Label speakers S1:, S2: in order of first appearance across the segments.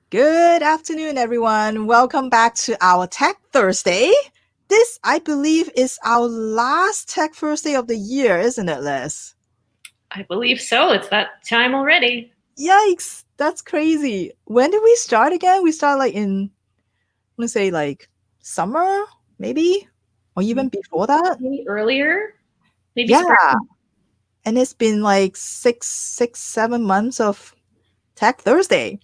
S1: Good afternoon, everyone. Welcome back to our Tech Thursday. This, I believe, is our last Tech Thursday of the year, isn't it, Liz?
S2: I believe so. It's that time already.
S1: Yikes, that's crazy. When did we start again? We started I'm gonna say summer, maybe, or even before that.
S2: Maybe earlier, maybe
S1: Yeah,
S2: spring.
S1: and it's been like 7 months of Tech Thursday.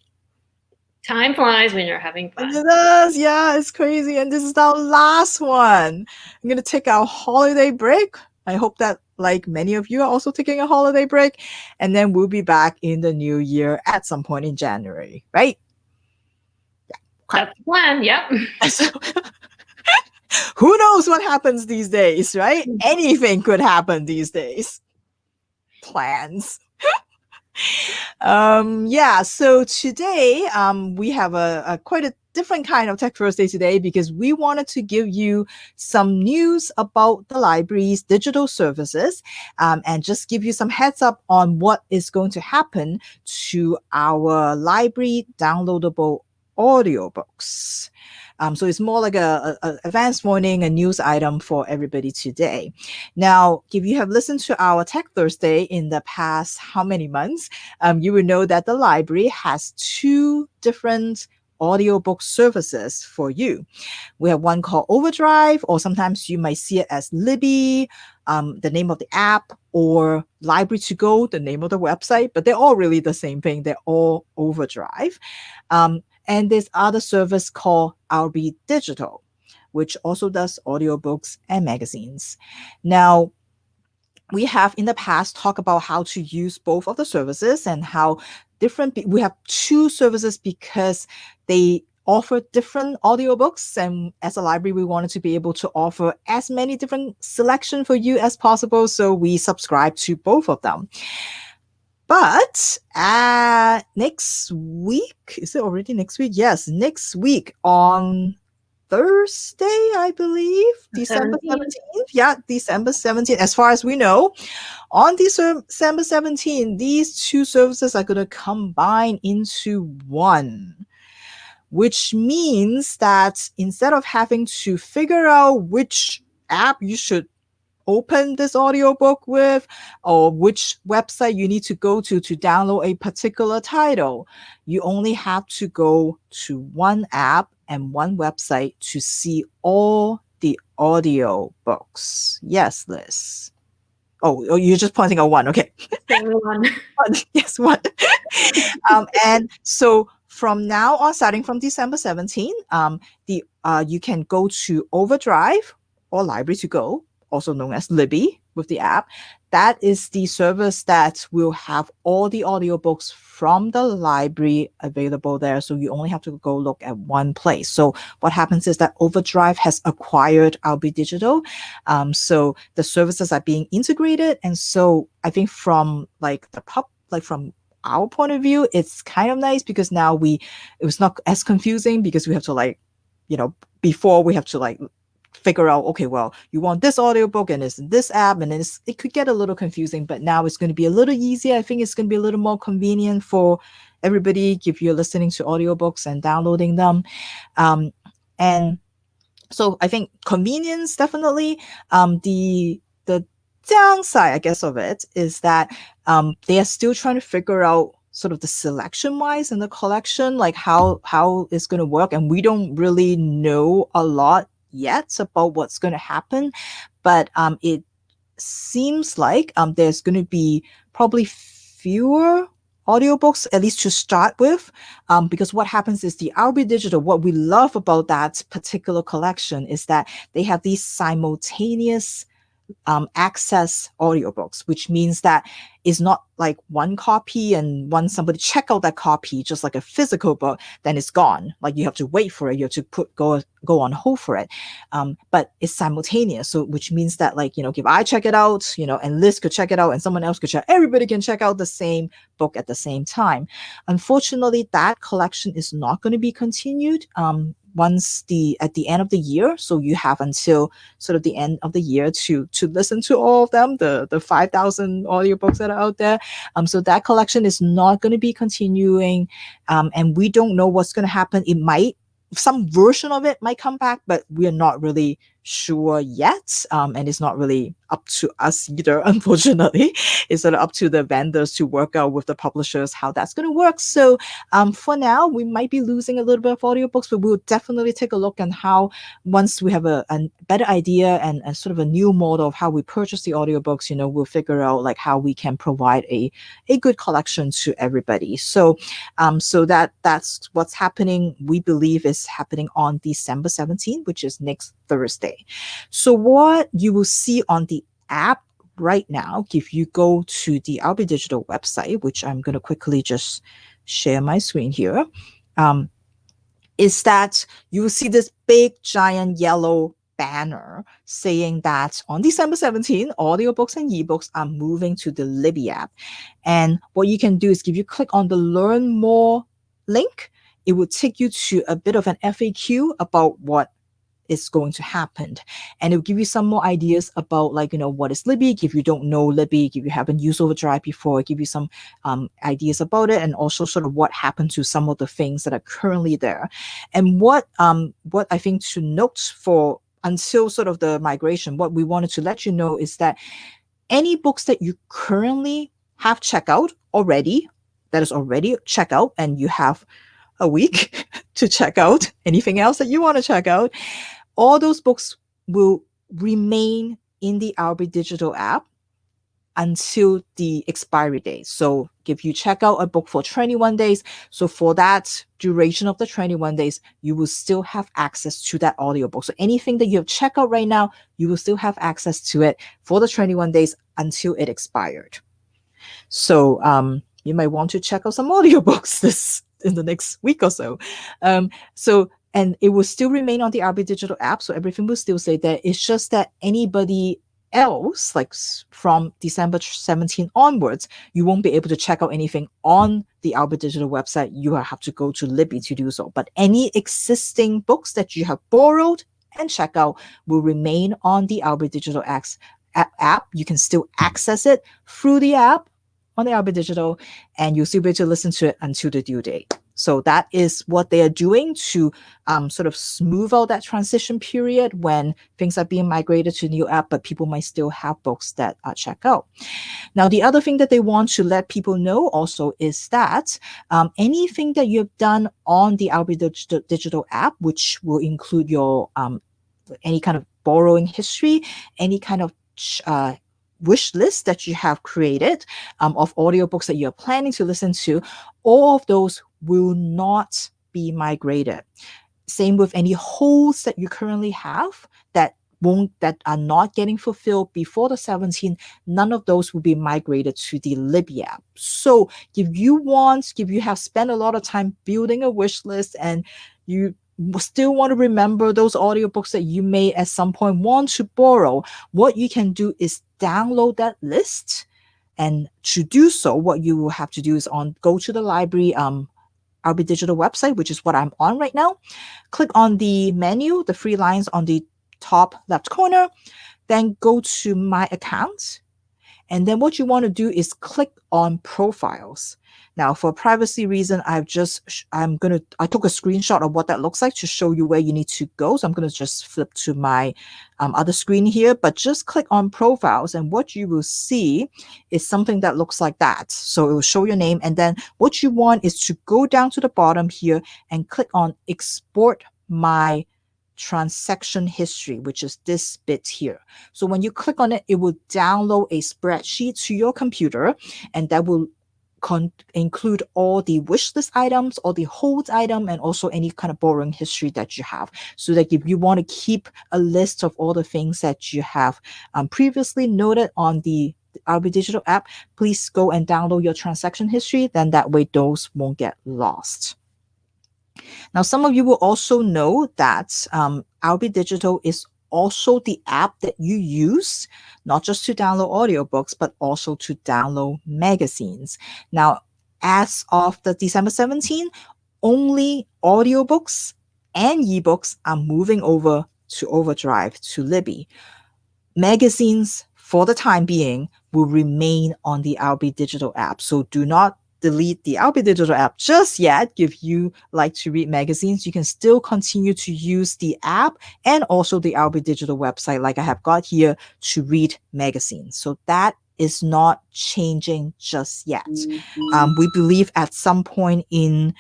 S2: Time flies when you're having
S1: It
S2: fun.
S1: does, yeah, it's crazy. And this is our last one. I'm gonna take our holiday break. I hope that like many of you are also taking a holiday break. And then we'll be back in the new year at some point in January, right? Okay.
S2: That's the plan. Yep.
S1: So, who knows what happens these days, right? Anything could happen these days. Plans. So today we have a quite a different kind of Tech Thursday today because we wanted to give you some news about the library's digital services and just give you some heads up on what is going to happen to our library downloadable audiobooks. So it's more like a advanced warning, a news item for everybody today. Now, if you have listened to our Tech Thursday in the past how many months, you will know that the library has two different audiobook services for you. We have one called Overdrive, or sometimes you might see it as Libby, the name of the app, or Library to Go, the name of the website, but they're all really the same thing. They're all Overdrive. And this other service called RB Digital, which also does audiobooks and magazines. Now, we have in the past talked about how to use both of the services and how we have two services because they offer different audiobooks, and as a library we wanted to be able to offer as many different selection for you as possible, so we subscribe to both of them. But next week, is it already next week? Yes, next week on Thursday, I believe, December
S2: 17th.
S1: 17th. Yeah, December 17th. As far as we know, on December 17th, these two services are going to combine into one, which means that instead of having to figure out which app you should open this audiobook with or which website you need to go to download a particular title, you only have to go to one app and one website to see all the audio books. Yes, Liz. Oh, you're just pointing out one. Okay.
S2: Same one.
S1: One. Yes, one. And so from now on, starting from December 17th, you can go to Overdrive or Library to Go, also known as Libby with the app. That is the service that will have all the audiobooks from the library available there. So you only have to go look at one place. So what happens is that Overdrive has acquired RB Digital. So the services are being integrated. And so I think from from our point of view, it's kind of nice because now it was not as confusing because we have to before we have to figure out, okay, well, you want this audiobook and it's this app, and it could get a little confusing, but now it's going to be a little easier. I think it's going to be a little more convenient for everybody if you're listening to audiobooks and downloading them. And so I think convenience, definitely. The downside, I guess, of it is that they are still trying to figure out sort of the selection wise in the collection, like how it's going to work, and we don't really know a lot yet about what's going to happen, but it seems like there's going to be probably fewer audiobooks, at least to start with, because what happens is the RB Digital, what we love about that particular collection is that they have these simultaneous access audiobooks, which means that it's not like one copy and once somebody check out that copy, just like a physical book, then it's gone. Like you have to wait for it, you have to go on hold for it. But it's simultaneous, so which means that if I check it out, and Liz could check it out, and someone else could check, everybody can check out the same book at the same time. Unfortunately, that collection is not going to be continued. once the at the end of the year. So you have until sort of the end of the year to listen to all of them, the 5,000 audiobooks that are out there. So that collection is not going to be continuing, and we don't know what's going to happen. It might, some version of it might come back, but we're not really sure yet. And it's not really up to us either, unfortunately. It's sort of up to the vendors to work out with the publishers how that's going to work. So for now, we might be losing a little bit of audiobooks, but we'll definitely take a look at how, once we have a better idea and sort of a new model of how we purchase the audiobooks, we'll figure out like how we can provide a good collection to everybody. So that's what's happening. We believe is happening on December 17th, which is next Thursday. So what you will see on the app right now, if you go to the Albee Digital website, which I'm going to quickly just share my screen here, is that you will see this big giant yellow banner saying that on December 17th, audiobooks and ebooks are moving to the Libby app. And what you can do is if you click on the Learn More link, it will take you to a bit of an FAQ about what is going to happen, and it'll give you some more ideas about, like, what is Libby if you don't know Libby, if you haven't used Overdrive before. Give you some ideas about it, and also sort of what happened to some of the things that are currently there. And what I think to note for until sort of the migration, what we wanted to let you know is that any books that you currently have checkout already, that is already checkout, and you have a week to check out anything else that you want to check out, all those books will remain in the Albee Digital app until the expiry date. So if you check out a book for 21 days, so for that duration of the 21 days, you will still have access to that audiobook. So anything that you have checked out right now, you will still have access to it for the 21 days until it expired. So you might want to check out some audiobooks this in the next week or so. And it will still remain on the Albee Digital app, so everything will still stay there. It's just that anybody else, like from December 17 onwards, you won't be able to check out anything on the Albee Digital website. You have to go to Libby to do so. But any existing books that you have borrowed and check out will remain on the Albee Digital app. You can still access it through the app on the Albee Digital, and you'll still be able to listen to it until the due date. So that is what they are doing to sort of smooth out that transition period when things are being migrated to the new app, but people might still have books that are checked out. Now, the other thing that they want to let people know also is that anything that you've done on the Albee Digital app, which will include your any kind of borrowing history, any kind of wish list that you have created of audiobooks that you're planning to listen to, all of those will not be migrated. Same with any holds that you currently have that are not getting fulfilled before the 17th, none of those will be migrated to the Libby app. So if you have spent a lot of time building a wish list and you still want to remember those audiobooks that you may at some point want to borrow, what you can do is download that list. And to do so, what you will have to do is go to the library Albee Digital website, which is what I'm on right now. Click on the menu, the three lines on the top left corner, then go to My Account. And then what you want to do is click on Profiles. Now, for privacy reason, I took a screenshot of what that looks like to show you where you need to go. So I'm going to just flip to my other screen here, but just click on Profiles, and what you will see is something that looks like that. So it will show your name, and then what you want is to go down to the bottom here and click on Export My Transaction History, which is this bit here. So when you click on it, it will download a spreadsheet to your computer, and that will include all the wish list items, all the hold item, and also any kind of borrowing history that you have. So that if you want to keep a list of all the things that you have previously noted on the Albee Digital app, please go and download your transaction history. Then that way those won't get lost. Now, some of you will also know that Albee Digital is also the app that you use, not just to download audiobooks, but also to download magazines. Now, as of the December 17th, only audiobooks and ebooks are moving over to Overdrive, to Libby. Magazines, for the time being, will remain on the RB Digital app. So do not delete the RB Digital app just yet. If you like to read magazines, you can still continue to use the app and also the RB Digital website, like I have got here, to read magazines. So that is not changing just yet. We believe at some point in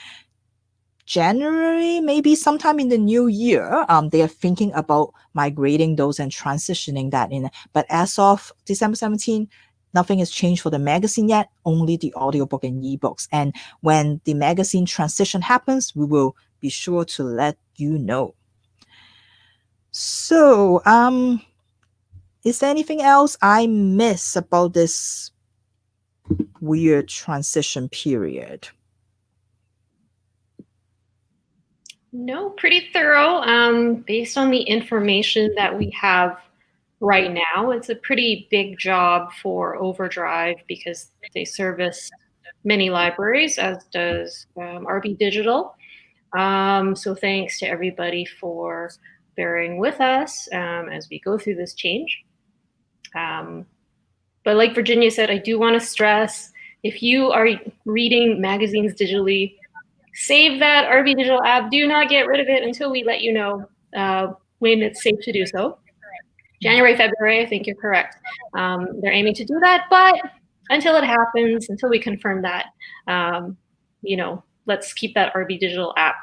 S1: January, maybe sometime in the new year, they are thinking about migrating those and transitioning that in. But as of December 17, nothing has changed for the magazine yet, only the audiobook and ebooks. And when the magazine transition happens, we will be sure to let you know. So, is there anything else I miss about this weird transition period?
S2: No, pretty thorough. Based on the information that we have right now, it's a pretty big job for Overdrive because they service many libraries, as does RB Digital. So thanks to everybody for bearing with us as we go through this change. But like Virginia said, I do want to stress, if you are reading magazines digitally, save that RB Digital app. Do not get rid of it until we let you know when it's safe to do so. January, February, I think you're correct. They're aiming to do that, but until it happens, until we confirm that, let's keep that RB Digital app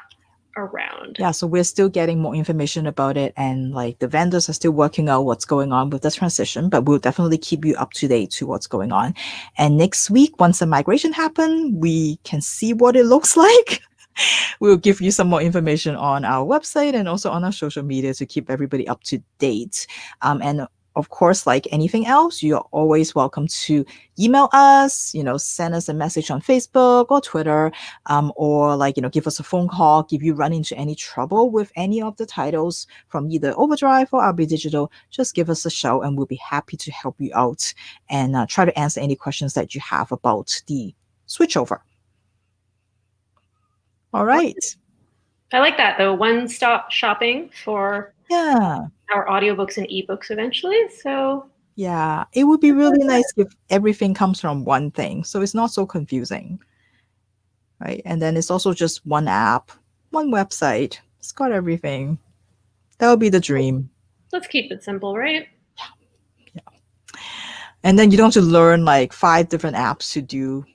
S2: around.
S1: Yeah, so we're still getting more information about it, and like the vendors are still working out what's going on with the transition, but we'll definitely keep you up to date to what's going on. And next week, once the migration happen, we can see what it looks like. We'll give you some more information on our website and also on our social media to keep everybody up to date. And of course, like anything else, you're always welcome to email us, send us a message on Facebook or Twitter, or give us a phone call. If you run into any trouble with any of the titles from either Overdrive or RB Digital, just give us a shout and we'll be happy to help you out and try to answer any questions that you have about the switchover. All right.
S2: I like that, though. One-stop shopping for
S1: Yeah.
S2: our audiobooks and ebooks eventually. So
S1: yeah, it would be really nice if everything comes from one thing, so it's not so confusing, right? And then it's also just one app, one website. It's got everything. That would be the dream.
S2: Let's keep it simple, right?
S1: Yeah. And then you don't have to learn like 5 different apps to do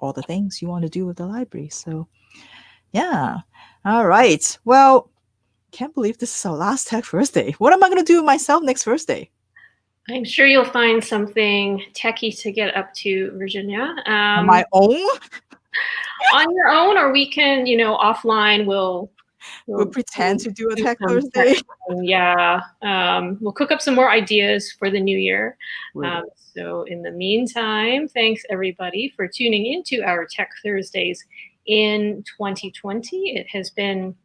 S1: all the things you want to do with the library. So, yeah. All right. Well, can't believe this is our last Tech Thursday. What am I going to do with myself next Thursday?
S2: I'm sure you'll find something techie to get up to, Virginia.
S1: On my own?
S2: On your own, or we can, offline, we'll
S1: pretend to do a Tech Thursday.
S2: Yeah. We'll cook up some more ideas for the new year. So in the meantime, thanks everybody for tuning into our Tech Thursdays in 2020. It has been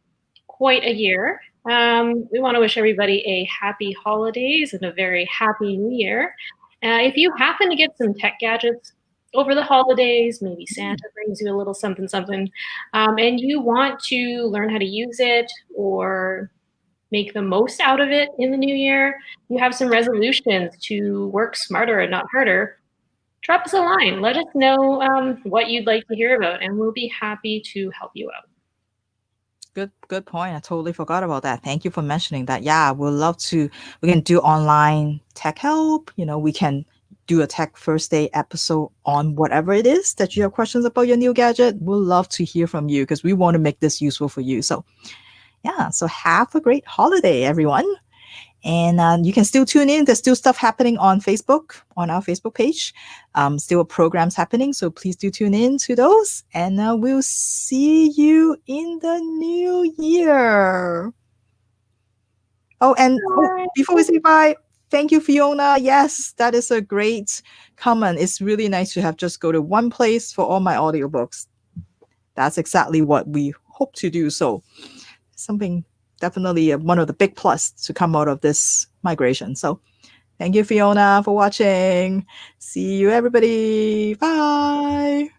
S2: quite a year. We want to wish everybody a happy holidays and a very happy new year. If you happen to get some tech gadgets over the holidays, maybe Santa brings you a little something, and you want to learn how to use it or make the most out of it in the new year, you have some resolutions to work smarter and not harder, drop us a line. Let us know what you'd like to hear about, and we'll be happy to help you out.
S1: Good point. I totally forgot about that. Thank you for mentioning that. Yeah, we'd love to. We can do online tech help. We can do a Tech Thursday episode on whatever it is that you have questions about your new gadget. We'll love to hear from you because we want to make this useful for you. So, yeah. So have a great holiday, everyone. And you can still tune in. There's still stuff happening on Facebook, on our Facebook page. Still programs happening. So please do tune in to those. And we'll see you in the new year. Oh, and before we say bye, thank you, Fiona. Yes, that is a great comment. It's really nice to have just go to one place for all my audiobooks. That's exactly what we hope to do. So something definitely one of the big plus to come out of this migration. So thank you, Fiona, for watching. See you, everybody. Bye.